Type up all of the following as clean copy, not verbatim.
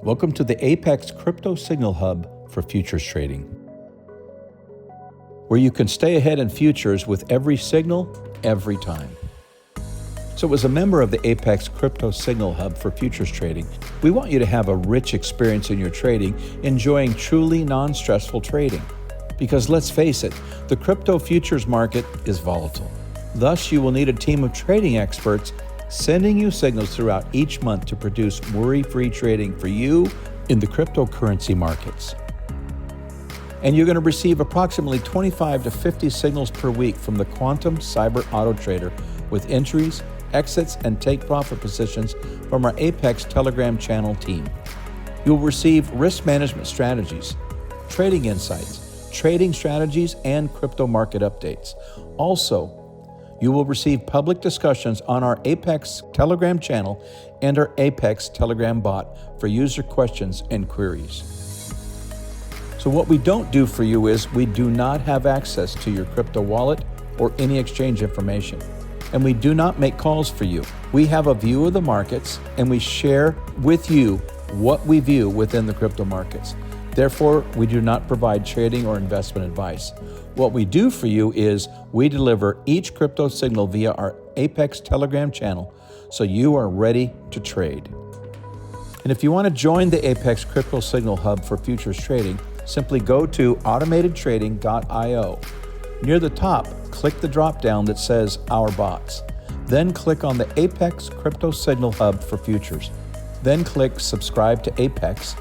Welcome to the Apex Crypto Signal Hub for futures trading, where you can stay ahead in futures with every signal, every time. So as a member of the Apex Crypto Signal Hub for futures trading, we want you to have a rich experience in your trading, enjoying truly non-stressful trading. Because let's face it, the crypto futures market is volatile. Thus, you will need a team of trading experts sending you signals throughout each month to produce worry-free trading for you in the cryptocurrency markets. And you're going to receive approximately 25 to 50 signals per week from the Quantum Cyber Auto Trader with entries, exits, and take profit positions from our Apex Telegram channel team. You'll receive risk management strategies, trading insights, trading strategies, and crypto market updates. Also, you will receive public discussions on our Apex Telegram channel and our Apex Telegram bot for user questions and queries. So what we don't do for you is we do not have access to your crypto wallet or any exchange information. And we do not make calls for you. We have a view of the markets and we share with you what we view within the crypto markets. Therefore, we do not provide trading or investment advice. What we do for you is we deliver each crypto signal via our Apex Telegram channel so you are ready to trade. And if you want to join the Apex Crypto Signal Hub for futures trading, simply go to automatedtrading.io. Near the top, click the drop-down that says Our Bots. Then click on the Apex Crypto Signal Hub for futures. Then click Subscribe to Apex.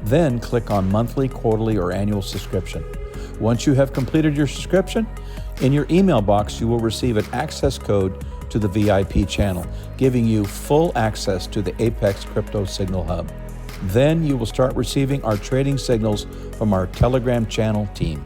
Then click on monthly, quarterly, or annual subscription. Once you have completed your subscription, in your email box you will receive an access code to the VIP channel, giving you full access to the Apex Crypto Signal Hub. Then you will start receiving our trading signals from our Telegram channel team.